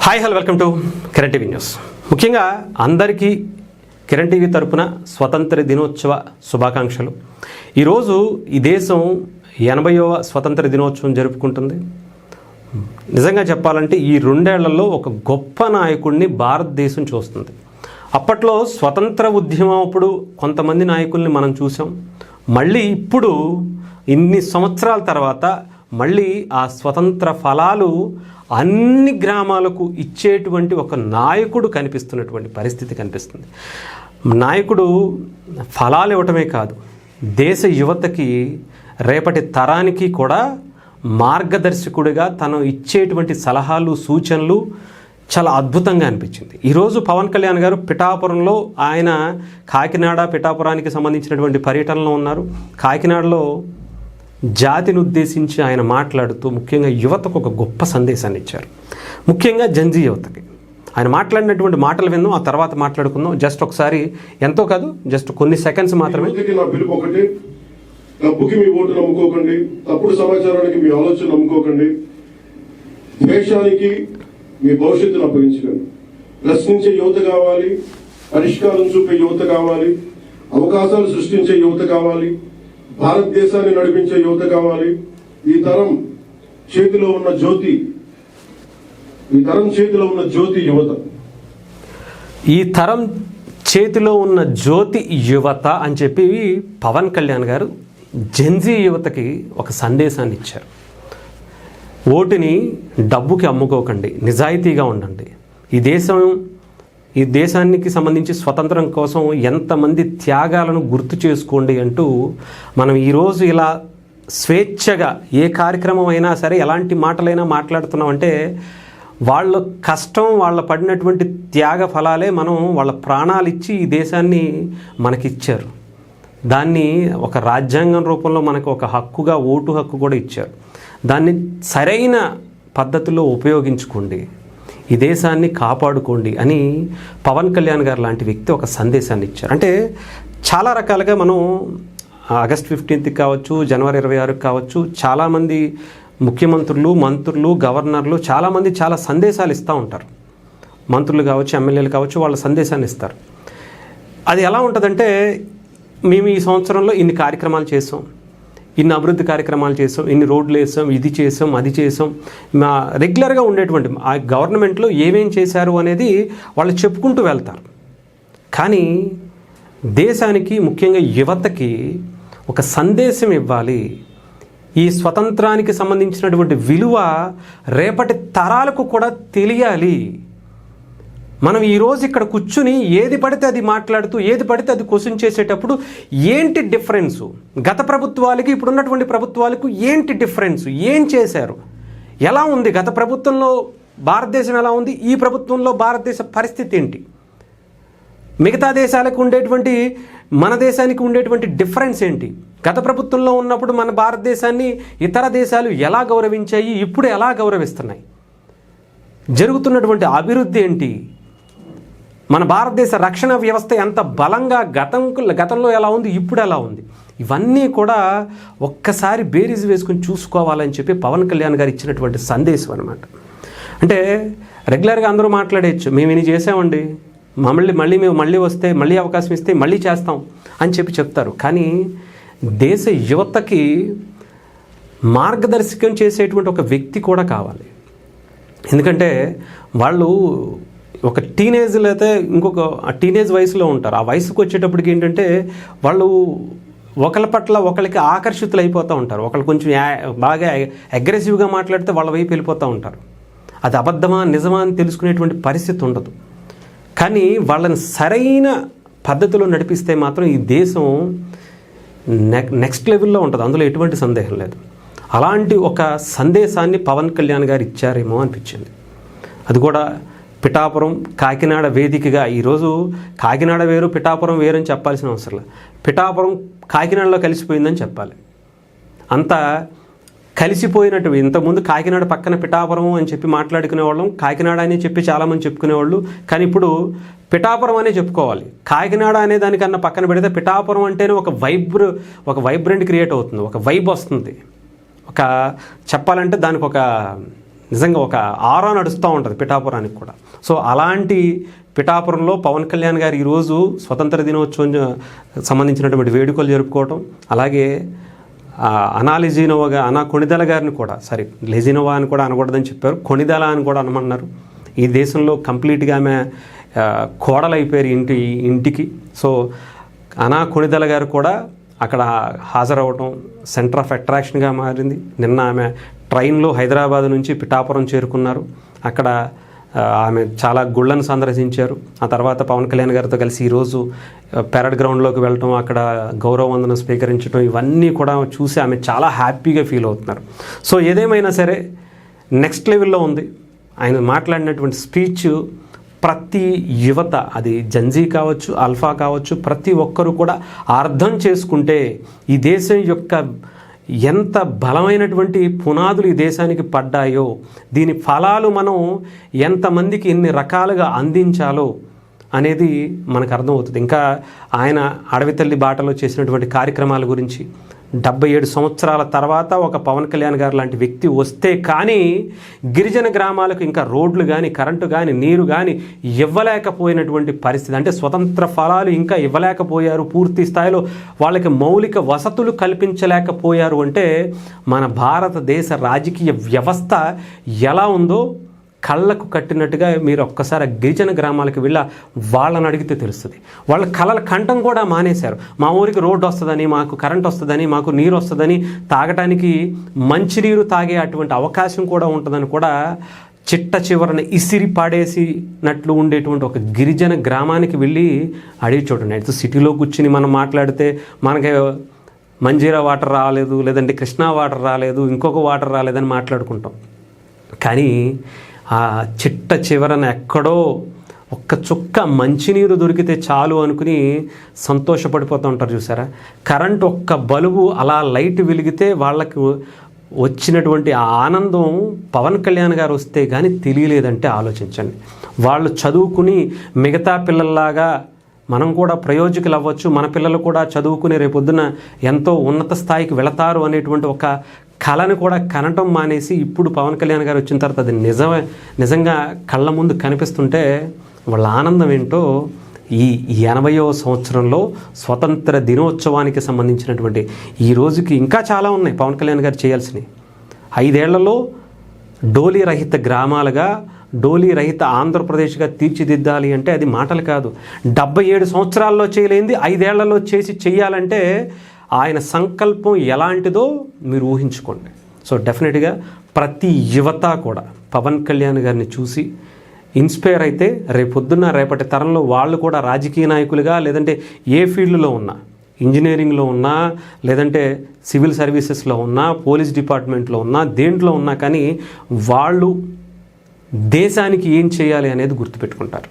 Hi hello welcome to Kiran TV news. ముఖ్యంగా అందరికీ Kiran TV తరపున స్వతంత్ర దినోత్సవ శుభాకాంక్షలు. ఈరోజు ఈ దేశం 80వ స్వతంత్ర దినోత్సవం జరుపుకుంటుంది. నిజంగా చెప్పాలంటే ఈ రెండేళ్లలో ఒక గొప్ప నాయకుడిని భారతదేశం చూస్తుంది. అప్పట్లో స్వతంత్ర ఉద్యమం అప్పుడు కొంతమంది నాయకుల్ని మనం చూసాం. మళ్ళీ ఇప్పుడు ఇన్ని సంవత్సరాల తర్వాత మళ్ళీ ఆ స్వతంత్ర ఫలాలు అన్ని గ్రామాలకు ఇచ్చేటువంటి ఒక నాయకుడు కనిపిస్తున్నటువంటి పరిస్థితి కనిపిస్తుంది. నాయకుడు ఫలాలు ఇవ్వటమే కాదు, దేశ యువతకి రేపటి తరానికి కూడా మార్గదర్శకుడిగా తను ఇచ్చేటువంటి సలహాలు సూచనలు చాలా అద్భుతంగా అనిపించింది. ఈరోజు పవన్ కళ్యాణ్ గారు పిఠాపురంలో ఆయన కాకినాడ పిఠాపురానికి సంబంధించినటువంటి పర్యటనలో ఉన్నారు. కాకినాడలో జాతిని ఉద్దేశించి ఆయన మాట్లాడుతూ ముఖ్యంగా యువతకు ఒక గొప్ప సందేశాన్ని ఇచ్చారు. ముఖ్యంగా జంజీ యువతకి ఆయన మాట్లాడినటువంటి మాటలు విన్నాం, ఆ తర్వాత మాట్లాడుకుందాం. జస్ట్ ఒకసారి, ఎంతో కాదు, జస్ట్ కొన్ని సెకండ్స్ మాత్రమే. డబ్బుకి మీ ఓటు నమ్ముకోకండి, తప్పుడు సమాచారానికి మీ ఆలోచన నమ్ముకోకండి, ద్వేషానికి మీ భవిష్యత్తును అప్పగించకండి. ప్రశ్నించే యువత కావాలి, పరిష్కారం చూపే యువత కావాలి, అవకాశాలు సృష్టించే యువత కావాలి, భారతదేశాన్ని నడిపించే యువత కావాలి. ఈ తరం చేతిలో ఉన్న జ్యోతి యువత. ఈ తరం చేతిలో ఉన్న జ్యోతి యువత అని చెప్పి పవన్ కళ్యాణ్ గారు జెన్జీ యువతకి ఒక సందేశాన్ని ఇచ్చారు. ఓటుని డబ్బుకి అమ్ముకోకండి, నిజాయితీగా ఉండండి. ఈ దేశానికి సంబంధించి స్వతంత్రం కోసం ఎంతమంది త్యాగాలను గుర్తు చేసుకోండి అంటూ మనం ఈరోజు ఇలా స్వేచ్ఛగా ఏ కార్యక్రమం అయినా సరే ఎలాంటి మాటలైనా మాట్లాడుతున్నామంటే వాళ్ళ కష్టం, వాళ్ళ పడినటువంటి త్యాగ ఫలాలే మనం వాళ్ళ ప్రాణాలు ఇచ్చి ఈ దేశాన్ని మనకిచ్చారు. దాన్ని ఒక రాజ్యాంగం రూపంలో మనకు ఒక హక్కుగా, ఓటు హక్కు కూడా ఇచ్చారు. దాన్ని సరైన పద్ధతిలో ఉపయోగించుకోండి, ఈ దేశాన్ని కాపాడుకోండి అని పవన్ కళ్యాణ్ గారు లాంటి వ్యక్తి ఒక సందేశాన్ని ఇచ్చారు. అంటే చాలా రకాలుగా మనం ఆగస్ట్ 15కి కావచ్చు, జనవరి 26కి కావచ్చు, చాలామంది ముఖ్యమంత్రులు, మంత్రులు, గవర్నర్లు చాలామంది చాలా సందేశాలు ఇస్తూ ఉంటారు. మంత్రులు కావచ్చు, ఎమ్మెల్యేలు కావచ్చు, వాళ్ళ సందేశాన్ని ఇస్తారు. అది ఎలా ఉంటుందంటే, మేము ఈ సంవత్సరంలో ఇన్ని కార్యక్రమాలు చేసాం, ఇన్ని అభివృద్ధి కార్యక్రమాలు చేసాం, ఇన్ని రోడ్లు వేసాం, ఇది చేసాం, అది చేసాం, మా రెగ్యులర్గా ఉండేటువంటి ఆ గవర్నమెంట్లో ఏమేం చేశారు అనేది వాళ్ళు చెప్పుకుంటూ వెళ్తారు. కానీ దేశానికి, ముఖ్యంగా యువతకి ఒక సందేశం ఇవ్వాలి. ఈ స్వతంత్రానికి సంబంధించినటువంటి విలువ రేపటి తరాలకు కూడా తెలియాలి. మనం ఈరోజు ఇక్కడ కూర్చుని ఏది పడితే అది మాట్లాడుతూ, ఏది పడితే అది క్వశ్చన్ చేసేటప్పుడు ఏంటి డిఫరెన్సు, గత ప్రభుత్వాలకి ఇప్పుడున్నటువంటి ప్రభుత్వాలకు ఏంటి డిఫరెన్సు, ఏం చేశారు, ఎలా ఉంది, గత ప్రభుత్వంలో భారతదేశం ఎలా ఉంది, ఈ ప్రభుత్వంలో భారతదేశ పరిస్థితి ఏంటి, మిగతా దేశాలకు ఉండేటువంటి మన దేశానికి ఉండేటువంటి డిఫరెన్స్ ఏంటి, గత ప్రభుత్వంలో ఉన్నప్పుడు మన భారతదేశాన్ని ఇతర దేశాలు ఎలా గౌరవించాయి, ఇప్పుడు ఎలా గౌరవిస్తున్నాయి, జరుగుతున్నటువంటి అభివృద్ధి ఏంటి, మన భారతదేశ రక్షణ వ్యవస్థ ఎంత బలంగా గతంలో ఎలా ఉంది, ఇప్పుడు ఎలా ఉంది, ఇవన్నీ కూడా ఒక్కసారి బేరీజ్ వేసుకుని చూసుకోవాలని చెప్పి పవన్ కళ్యాణ్ గారు ఇచ్చినటువంటి సందేశం అనమాట. అంటే రెగ్యులర్గా అందరూ మాట్లాడేయచ్చు, మేము ఇన్ని చేసామండి, మేము మళ్ళీ వస్తే, మళ్ళీ అవకాశం ఇస్తే మళ్ళీ చేస్తాం అని చెప్తారు. కానీ దేశ యువతకి మార్గదర్శకం చేసేటువంటి ఒక వ్యక్తి కూడా కావాలి. ఎందుకంటే వాళ్ళు ఒక టీనేజ్లో అయితే ఇంకొక టీనేజ్ వయసులో ఉంటారు. ఆ వయసుకు వచ్చేటప్పటికి ఏంటంటే వాళ్ళు ఒకరి పట్ల ఒకరికి ఆకర్షితులు అయిపోతూ ఉంటారు. ఒకళ్ళు కొంచెం బాగా అగ్రెసివ్గా మాట్లాడితే వాళ్ళ వైపు వెళ్ళిపోతూ ఉంటారు. అది అబద్ధమా నిజమా అని తెలుసుకునేటువంటి పరిస్థితి ఉండదు. కానీ వాళ్ళని సరైన పద్ధతిలో నడిపిస్తే మాత్రం ఈ దేశం నెక్స్ట్ లెవెల్లో ఉంటుంది, అందులో ఎటువంటి సందేహం లేదు. అలాంటి ఒక సందేశాన్ని పవన్ కళ్యాణ్ గారు ఇచ్చారేమో అనిపించింది. అది కూడా పిఠాపురం, కాకినాడ వేదికగా. ఈరోజు కాకినాడ వేరు, పిఠాపురం వేరు అని చెప్పాల్సిన అవసరం లేదు. పిఠాపురం కాకినాడలో కలిసిపోయిందని చెప్పాలి. అంత కలిసిపోయినట్టు. ఇంతకుముందు కాకినాడ పక్కన పిఠాపురం అని చెప్పి మాట్లాడుకునేవాళ్ళం, కాకినాడ అని చెప్పి చాలామంది చెప్పుకునేవాళ్ళు. కానీ ఇప్పుడు పిఠాపురం అనే చెప్పుకోవాలి. కాకినాడ అనే దానికన్నా పక్కన పెడితే పిఠాపురం అంటేనే ఒక వైబ్రెంట్ క్రియేట్ అవుతుంది, ఒక వైబ్ వస్తుంది. ఒక చెప్పాలంటే దానికి ఒక నిజంగా ఒక ఆరా నడుస్తూ ఉంటుంది పిఠాపురానికి కూడా. సో అలాంటి పిఠాపురంలో పవన్ కళ్యాణ్ గారు ఈరోజు స్వతంత్ర దినోత్సవం సంబంధించినటువంటి వేడుకలు జరుపుకోవటం, అలాగే అనా కొణిదెల గారిని కూడా, లెజినోవా అని కూడా అనకూడదని చెప్పారు, కొణిదెల అని కూడా అనమన్నారు. ఈ దేశంలో కంప్లీట్గా ఆమె కోడలైపోయారు ఇంటికి. సో అనా కొణిదెల గారు కూడా అక్కడ హాజరవ్వటం సెంటర్ ఆఫ్ అట్రాక్షన్గా మారింది. నిన్న ఆమె ట్రైన్లో హైదరాబాద్ నుంచి పిఠాపురం చేరుకున్నారు. అక్కడ ఆమె చాలా గుళ్ళను సందర్శించారు. ఆ తర్వాత పవన్ కళ్యాణ్ గారితో కలిసి ఈరోజు పెరడ్ గ్రౌండ్లోకి వెళ్ళటం, అక్కడ గౌరవ వందనం స్వీకరించడం, ఇవన్నీ కూడా చూసి ఆమె చాలా హ్యాపీగా ఫీల్ అవుతున్నారు. సో ఏదేమైనా సరే నెక్స్ట్ లెవెల్లో ఉంది. ఆయన మాట్లాడినటువంటి స్పీచ్ ప్రతి యువత, అది జెన్జీ కావచ్చు, ఆల్ఫా కావచ్చు, ప్రతి ఒక్కరూ కూడా అర్థం చేసుకుంటే ఈ దేశం యొక్క ఎంత బలమైనటువంటి పునాదులు ఈ దేశానికి పడ్డాయో, దీని ఫలాలు మనం ఎంతమందికి ఎన్ని రకాలుగా అందించాలో అనేది మనకు అర్థమవుతుంది. ఇంకా ఆయన అడవితల్లి బాటలో చేసినటువంటి కార్యక్రమాల గురించి, 77 సంవత్సరాల తర్వాత ఒక పవన్ కళ్యాణ్ గారు లాంటి వ్యక్తి వస్తే కానీ గిరిజన గ్రామాలకు ఇంకా రోడ్లు కానీ, కరెంటు కానీ, నీరు కానీ ఇవ్వలేకపోయినటువంటి పరిస్థితి. అంటే స్వతంత్ర ఫలాలు ఇంకా ఇవ్వలేకపోయారు, పూర్తి స్థాయిలో వాళ్ళకి మౌలిక వసతులు కల్పించలేకపోయారు. అంటే మన భారతదేశ రాజకీయ వ్యవస్థ ఎలా ఉందో కళ్ళకు కట్టినట్టుగా మీరు ఒక్కసారి గిరిజన గ్రామాలకు వెళ్ళి వాళ్ళని అడిగితే తెలుస్తుంది. వాళ్ళ కళల కంఠం కూడా మానేశారు. మా ఊరికి రోడ్డు వస్తుందని, మాకు కరెంట్ వస్తుందని, మాకు నీరు వస్తుందని, తాగటానికి మంచినీరు తాగే అటువంటి అవకాశం కూడా ఉంటుందని కూడా చిట్ట చివరన ఇసిరి పాడేసినట్లు ఉండేటువంటి ఒక గిరిజన గ్రామానికి వెళ్ళి అడిగి చూడండి. అయితే సిటీలో కూర్చుని మనం మాట్లాడితే మనకి మంజీరా వాటర్ రాలేదు, లేదంటే కృష్ణా వాటర్ రాలేదు, ఇంకొక వాటర్ రాలేదని మాట్లాడుకుంటాం. కానీ ఆ చిట్ట చివరన ఎక్కడో ఒక్క చుక్క మంచినీరు దొరికితే చాలు అనుకుని సంతోషపడిపోతూ ఉంటారు చూసారా. కరెంట్ ఒక్క బల్బు అలా లైట్ వెలిగితే వాళ్ళకు వచ్చినటువంటి ఆ ఆనందం పవన్ కళ్యాణ్ గారు వస్తే కానీ తెలియలేదంటే ఆలోచించండి. వాళ్ళు చదువుకుని మిగతా పిల్లల్లాగా మనం కూడా ప్రయోజకులు అవ్వచ్చు, మన పిల్లలు కూడా చదువుకుని రేపొద్దున ఎంతో ఉన్నత స్థాయికి వెళతారు అనేటువంటి ఒక కళను కూడా కనటం మానేసి ఇప్పుడు పవన్ కళ్యాణ్ గారు వచ్చిన తర్వాత అది నిజంగా కళ్ళ ముందు కనిపిస్తుంటే వాళ్ళ ఆనందం ఏంటో ఈ 80వ సంవత్సరంలో స్వతంత్ర దినోత్సవానికి సంబంధించినటువంటి ఈ రోజుకి ఇంకా చాలా ఉన్నాయి పవన్ కళ్యాణ్ గారు చేయాల్సినవి. 5 ఏళ్లలో డోలీ రహిత గ్రామాలుగా, డోలీ రహిత ఆంధ్రప్రదేశ్గా తీర్చిదిద్దాలి అంటే అది మాటలు కాదు. 77 సంవత్సరాల్లో చేయలేంది 5 ఏళ్లలో చేయాలంటే ఆయన సంకల్పం ఎలాంటిదో మీరు ఊహించుకోండి. సో డెఫినెట్గా ప్రతి యువత కూడా పవన్ కళ్యాణ్ గారిని చూసి ఇన్స్పైర్ అయితే రేపటి తరంలో వాళ్ళు కూడా రాజకీయ నాయకులుగా, లేదంటే ఏ ఫీల్డ్లో ఉన్నా, ఇంజనీరింగ్లో ఉన్నా, లేదంటే సివిల్ సర్వీసెస్లో ఉన్నా, పోలీస్ డిపార్ట్మెంట్లో ఉన్నా, దేంట్లో ఉన్నా కానీ వాళ్ళు దేశానికి ఏం చేయాలి అనేది గుర్తుపెట్టుకుంటారు.